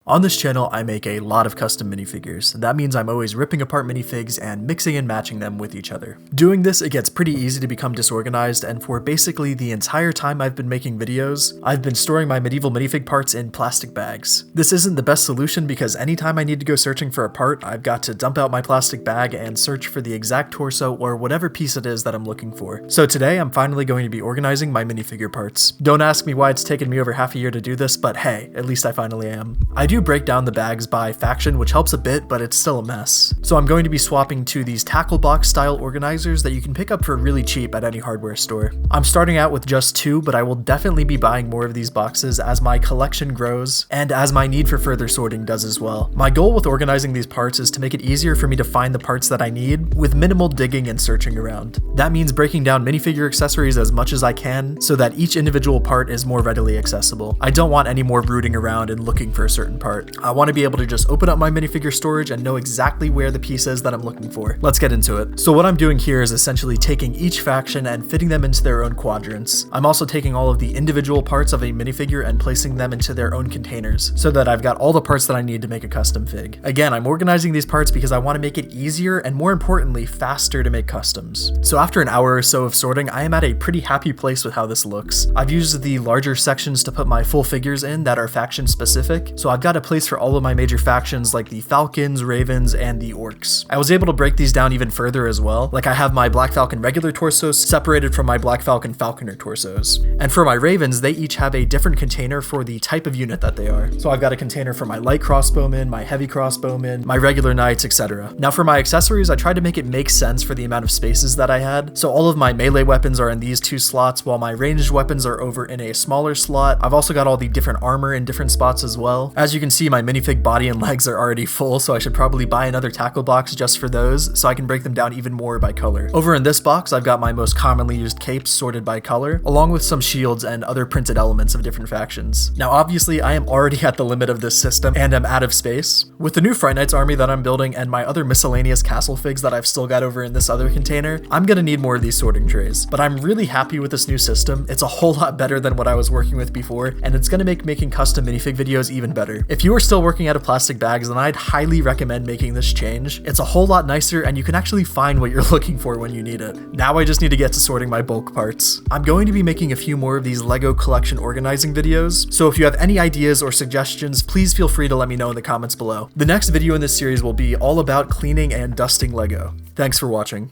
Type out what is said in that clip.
On this channel, I make a lot of custom minifigures. That means I'm always ripping apart minifigs and mixing and matching them with each other. Doing this, it gets pretty easy to become disorganized, and for basically the entire time I've been making videos, I've been storing my medieval minifig parts in plastic bags. This isn't the best solution because anytime I need to go searching for a part, I've got to dump out my plastic bag and search for the exact torso or whatever piece it is that I'm looking for. So today, I'm finally going to be organizing my minifigure parts. Don't ask me why it's taken me over half a year to do this, but hey, at least I finally am. I do break down the bags by faction, which helps a bit, but it's still a mess. So I'm going to be swapping to these tackle box style organizers that you can pick up for really cheap at any hardware store. I'm starting out with just 2, but I will definitely be buying more of these boxes as my collection grows and as my need for further sorting does as well. My goal with organizing these parts is to make it easier for me to find the parts that I need with minimal digging and searching around. That means breaking down minifigure accessories as much as I can so that each individual part is more readily accessible. I don't want any more rooting around and looking for a certain part. I want to be able to just open up my minifigure storage and know exactly where the piece is that I'm looking for. Let's get into it. So what I'm doing here is essentially taking each faction and fitting them into their own quadrants. I'm also taking all of the individual parts of a minifigure and placing them into their own containers so that I've got all the parts that I need to make a custom fig. Again, I'm organizing these parts because I want to make it easier and more importantly, faster to make customs. So after an hour or so of sorting, I am at a pretty happy place with how this looks. I've used the larger sections to put my full figures in that are faction specific, so I've got a place for all of my major factions like the Falcons, Ravens, and the Orcs. I was able to break these down even further as well, like I have my Black Falcon regular torsos separated from my Black Falcon Falconer torsos. And for my Ravens, they each have a different container for the type of unit that they are. So I've got a container for my light crossbowmen, my heavy crossbowmen, my regular knights, etc. Now for my accessories, I tried to make it make sense for the amount of spaces that I had. So all of my melee weapons are in these 2 slots, while my ranged weapons are over in a smaller slot. I've also got all the different armor in different spots as well. As you can see, my minifig body and legs are already full, so I should probably buy another tackle box just for those, so I can break them down even more by color. Over in this box, I've got my most commonly used capes sorted by color, along with some shields and other printed elements of different factions. Now obviously, I am already at the limit of this system, and I'm out of space. With the new Fright Knights army that I'm building and my other miscellaneous castle figs that I've still got over in this other container, I'm gonna need more of these sorting trays. But I'm really happy with this new system. It's a whole lot better than what I was working with before, and it's gonna make making custom minifig videos even better. If you are still working out of plastic bags, then I'd highly recommend making this change. It's a whole lot nicer, and you can actually find what you're looking for when you need it. Now I just need to get to sorting my bulk parts. I'm going to be making a few more of these LEGO collection organizing videos, so if you have any ideas or suggestions, please feel free to let me know in the comments below. The next video in this series will be all about cleaning and dusting LEGO. Thanks for watching.